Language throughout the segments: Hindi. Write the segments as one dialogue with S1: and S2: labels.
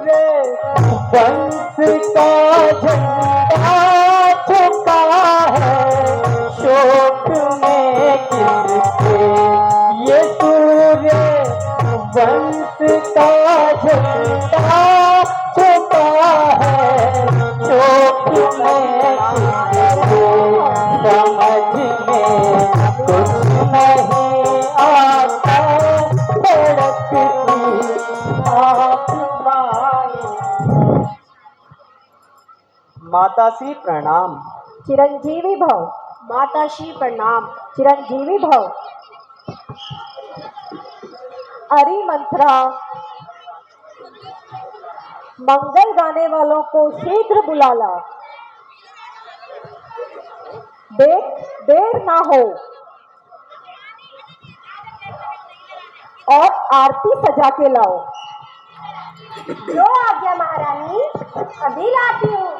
S1: वंश का झंडा झुका है शोक में किसके ये सूर्य वंश का झंडा झुका है शोक में किसके समझ में कुछ नहीं आता धड़कती माताश्री प्रणाम।
S2: चिरंजीवी भव। माताश्री प्रणाम। चिरंजीवी भव। अरे मंत्रा, मंगल गाने वालों को शीघ्र बुला ला। देर ना हो और आरती सजा के लाओ।
S3: जो आज्ञा महारानी, अभी लाती हूँ।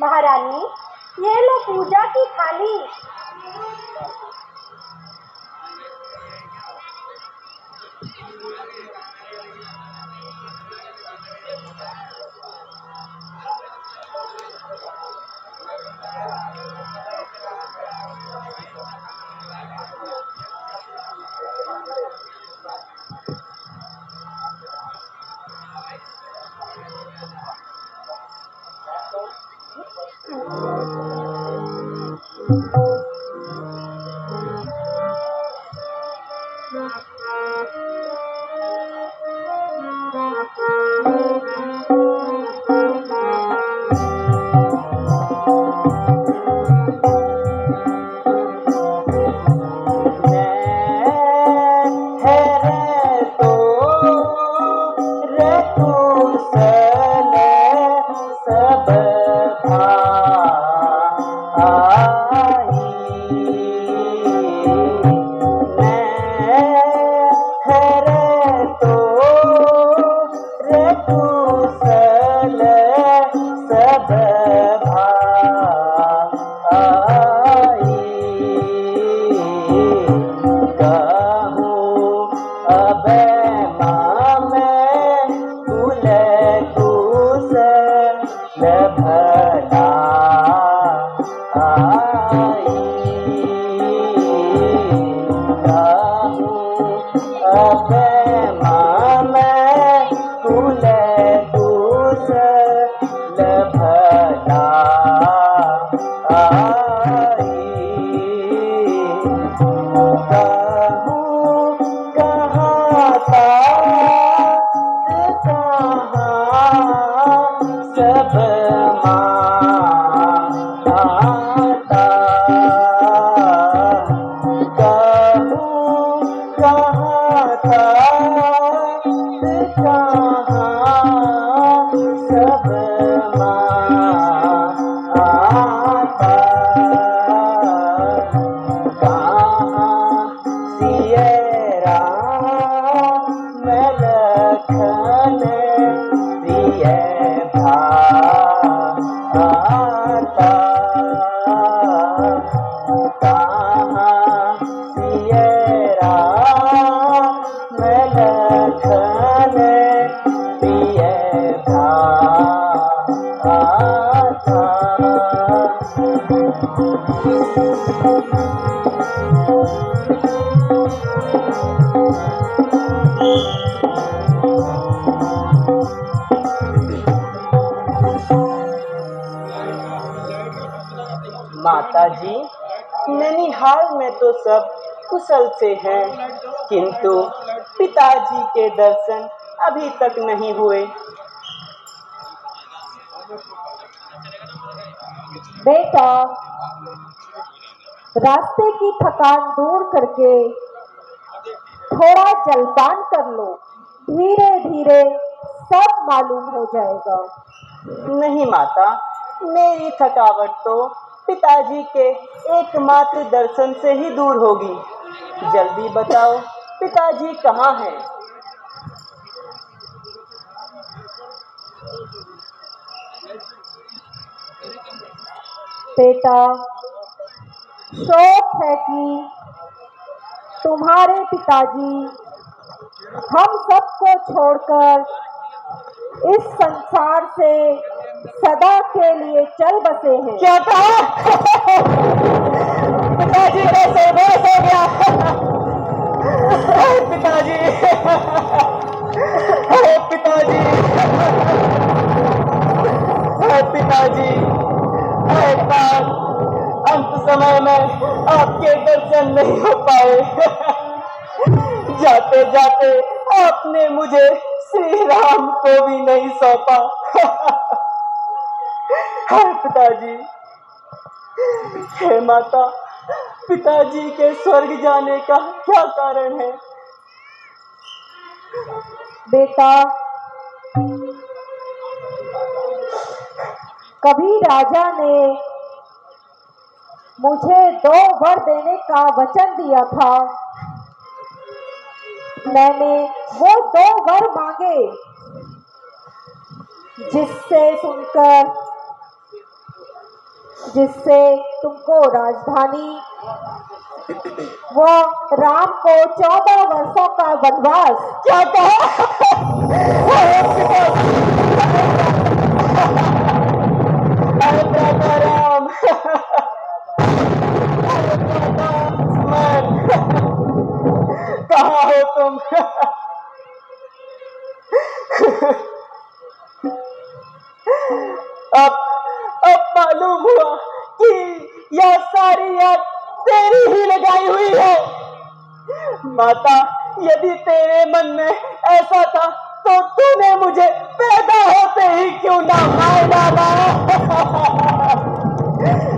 S3: महारानी, ये लो पूजा की थाली।
S1: माताजी, नैनीहाल में तो सब कुशल से हैं, किंतु पिताजी के दर्शन अभी तक नहीं हुए।
S2: बेटा, रास्ते की थकान दूर करके थोड़ा जलपान कर लो, धीरे धीरे सब मालूम हो जाएगा।
S1: नहीं माता, मेरी थकावट तो पिताजी के एकमात्र दर्शन से ही दूर होगी। जल्दी बताओ, पिताजी कहाँ हैं?
S2: बेटा, शौक है कि तुम्हारे पिताजी हम सबको छोड़कर इस संसार से सदा के लिए चल बसे हैं।
S1: क्या कहा? पिताजी कैसे बेहोश हो गया? पिताजी, पिताजी, पिताजी, अंत समय में आपके दर्शन नहीं हो पाए। जाते जाते आपने मुझे श्री राम को भी नहीं सौंपा। हाय पिताजी, हे माता, पिताजी के स्वर्ग जाने का क्या कारण है?
S2: बेटा, कभी राजा ने मुझे 2 वर देने का वचन दिया था। मैंने वो 2 वर मांगे, जिससे तुमको राजधानी व राम को 14 वर्षों का वनवास।
S1: क्या कहा? राम, कहाँ हो तुम? अब मालूम हुआ कि यह सारी याद तेरी ही लगाई हुई है। माता, यदि तेरे मन में ऐसा था तो तूने मुझे पैदा होते ही क्यों ना मार डाला?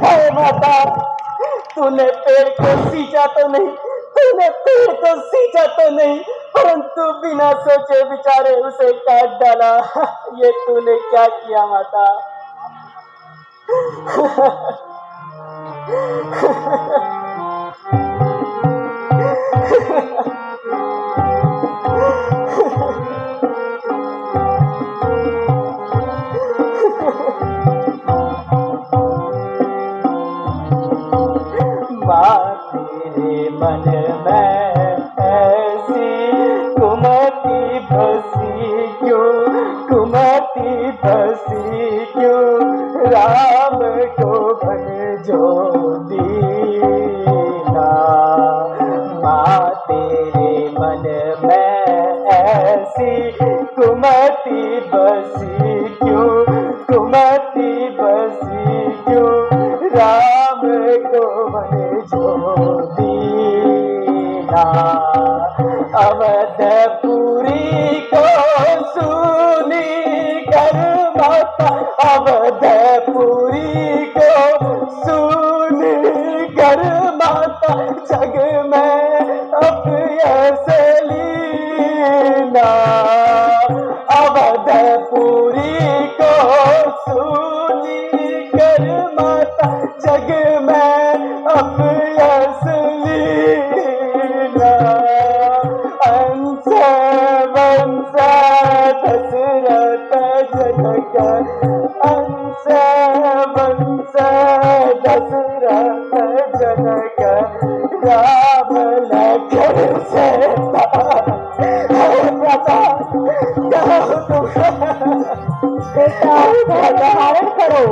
S1: अरे माता, तूने पेड़ को सींचा तो नहीं, परंतु बिना सोचे विचारे उसे काट डाला। ये तूने क्या किया माता? तेरे मन में ऐसी कुमति बसी क्यों राम को भजो दीना। माँ, तेरे मन में ऐसी कुमति बसी क्यों राम को भजो दीना। अवधपुरी को सुनी कर माता, अवधपुरी को सुनी कर माता, जग में अब ऐसे लीना। अवधपुरी को सुनी कर माता, जग में अब ऐसे लीना। अंश वंश दशरथ जनक, अंश वंश दशरथ जनक, राम लखन सीता।
S2: बेटा, धारण करो।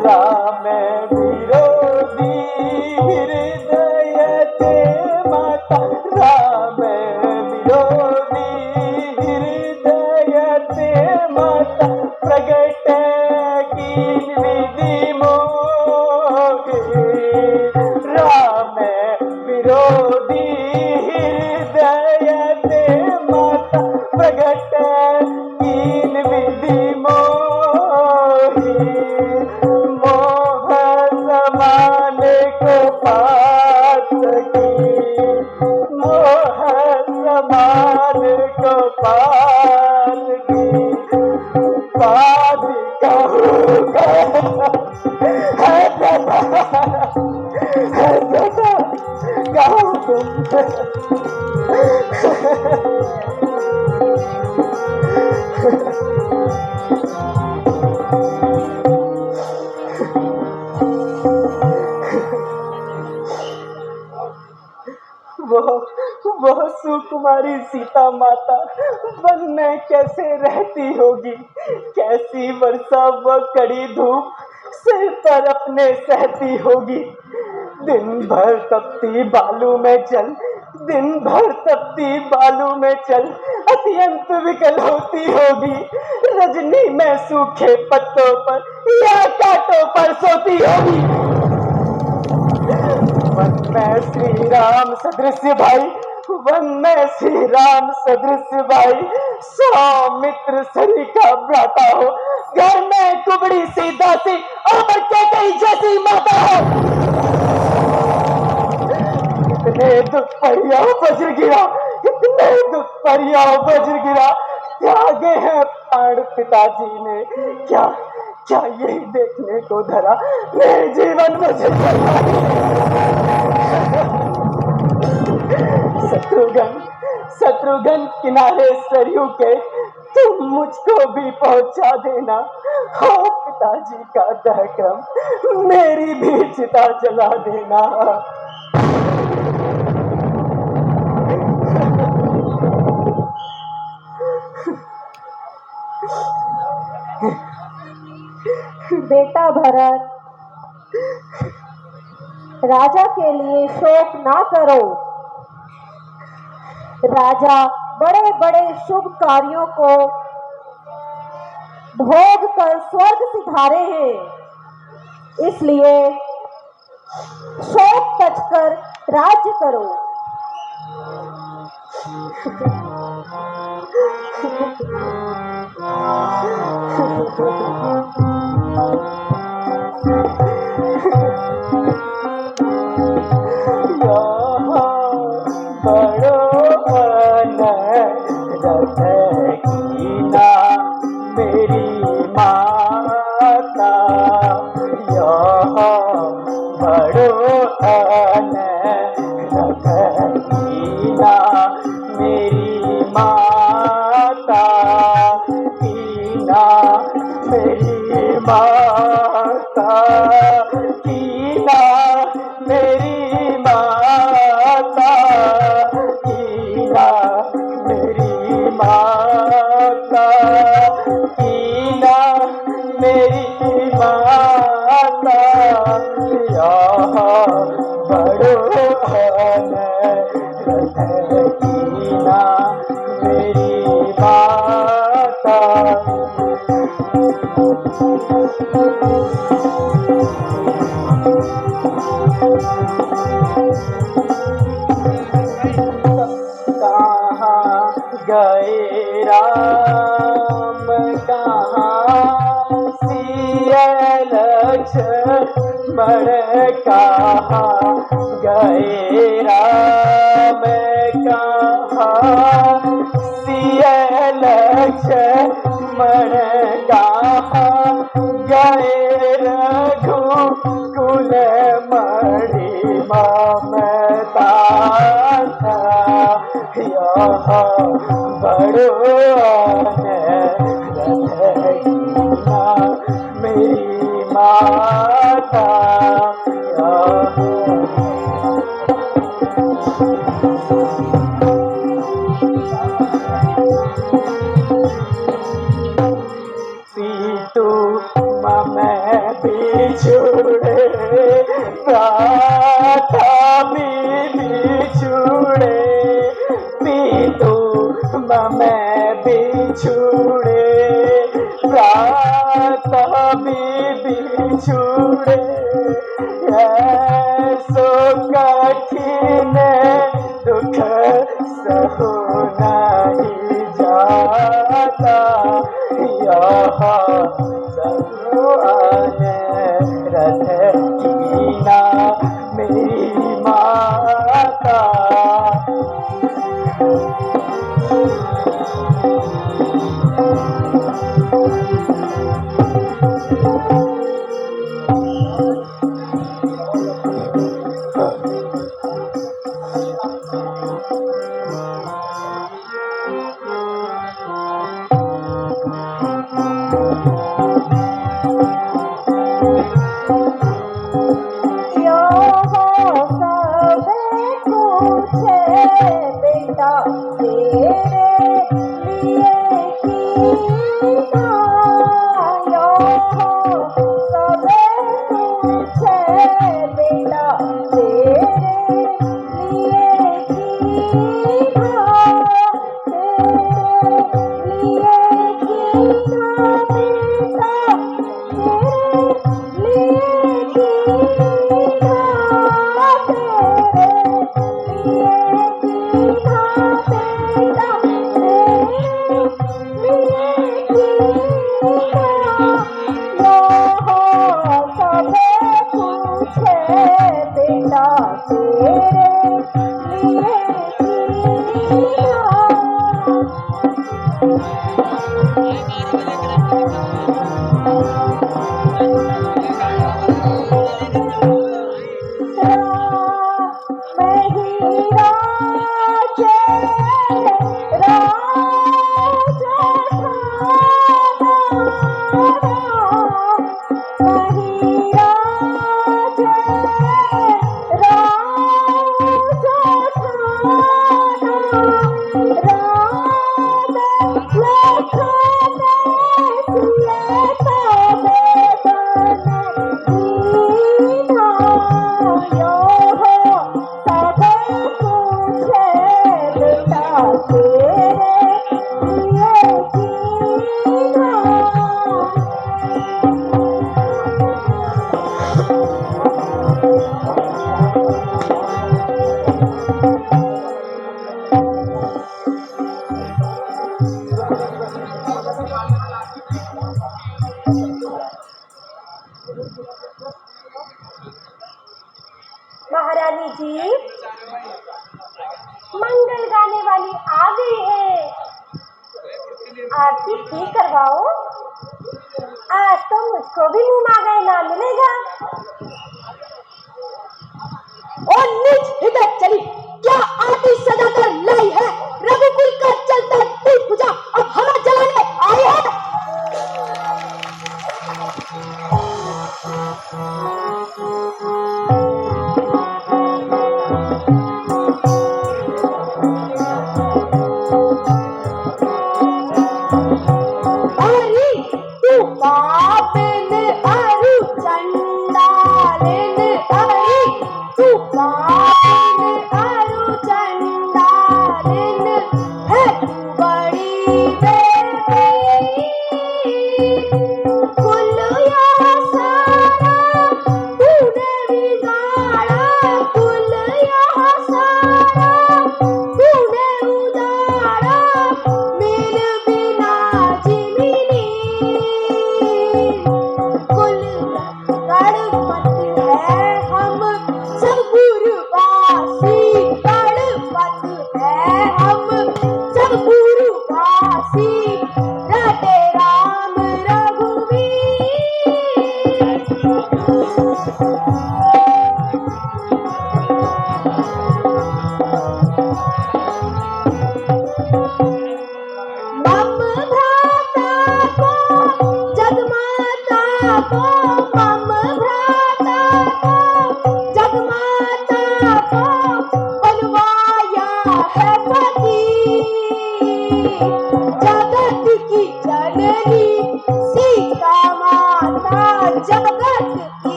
S1: राम विरोधी हृदय ते माता, राम विरोधी हृदय ते माता, प्रगट की विधि मोहे। राम विरोधी हृदय ते माता, प्रगट वह सुकुमारी सीता माता वन में कैसे रहती होगी। कैसी वर्षा व कड़ी धूप सिर पर अपने सहती होगी। दिन भर तपती बालू में चल, दिन भर तपती बालू में चल, अत्यंत विकल होती होगी। रजनी में सूखे पत्तों पर या कांटों पर सोती होगी। वन में श्री राम सदृश भाई, वन में श्री राम सदृश भाई, सौमित्र सरी का भ्राता हो। घर में कुबड़ी सी दासी और कैकई जैसी माता हो। इतने दुख परिया वज्र गिरा, इतने दुख परिया वज्र गिरा, त्यागे हैं प्राण पिताजी ने। क्या क्या यही देखने को धरा मेरे जीवन में। शत्रुघ्न शत्रुघ्न किनारे सरयू के तुम मुझको भी पहुंचा देना। हो पिताजी का दहक्रम मेरी भी चिता जला देना।
S2: बेटा भरत, राजा के लिए शोक ना करो। राजा बड़े बड़े शुभ कार्यों को भोग कर स्वर्ग सिधारे हैं, इसलिए शोक तज कर राज्य करो।
S1: गए राम कहाँ सिया लक्ष्मण कहाँ गए राम कहाँ सिया लक्ष्मण कहाँ गए रघुकुल मणि ममता बड़ो मेरी माता। सीतू मैं बिछुड़े प्राथा बिछुड़े, मैं बिछुड़े प्रातः बिछुड़े। ऐसो कठिन दुख सहो नहीं जाता, यह सरुआन रथ कीना मेरी माता।
S3: महारानी जी, मंगल गाने वाली आ गई है। आरती ठीक करवाओ। आज तो मुझको भी मुंह मांगा इनाम मिलेगा।
S2: और नीच इधर चली, क्या आरती सजा कर लाई है? रघुकुल का चलता दीप बुझा, अब हवा जलाने आई है।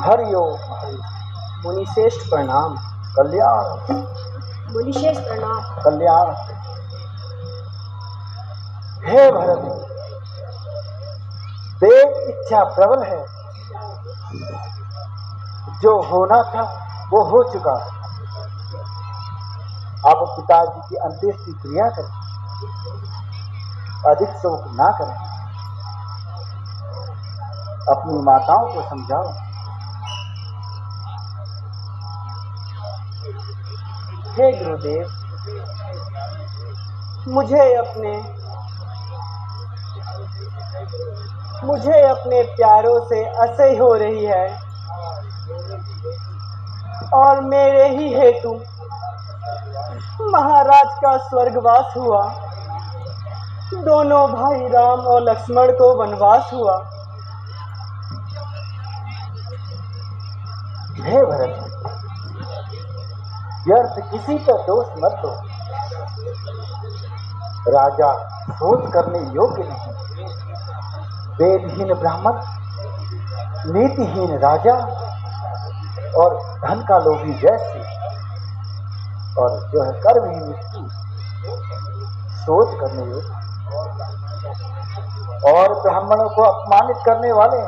S1: हरिओम हरि। मुनिश्रेष्ठ प्रणाम। कल्याण।
S3: मुनिशेष प्रणाम।
S1: कल्याण। हे भरत, देव इच्छा प्रबल है। जो होना था वो हो चुका। अब पिताजी की अंत्येष्टि क्रिया करें, अधिक शोक ना करें। अपनी माताओं को समझाओ। हे गुरुदेव, मुझे अपने प्यारों से असह्य हो रही है और मेरे ही हेतु महाराज का स्वर्गवास हुआ। दोनों भाई राम और लक्ष्मण को वनवास हुआ। हे भरत, व्यर्थ किसी का दोष मत दो। राजा सोच करने योग्य नहीं। वेदहीन ब्राह्मण, नीतिहीन राजा और धन का लोभी वैश्य और जो है कर्महीन व्यक्ति सोच करने योग्य। और ब्राह्मणों को अपमानित करने वाले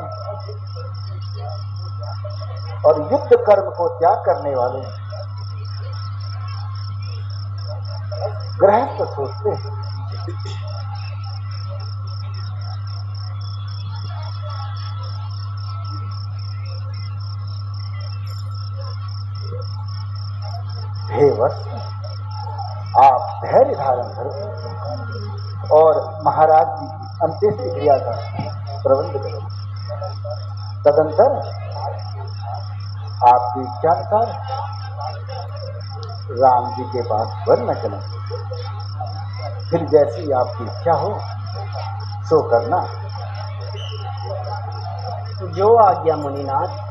S1: और युद्ध कर्म को त्याग करने वाले गृहस्थ सोचते हैं। हे वत्स, आप धैर्य धारण करो और महाराज जी की अंत्येष्टि क्रिया का प्रबंध करो। तदंतर आपकी इच्छा अनुसार राम जी के पास वन में चलें। फिर जैसी आपकी इच्छा हो सो करना। जो आज्ञा मुनिनाथ।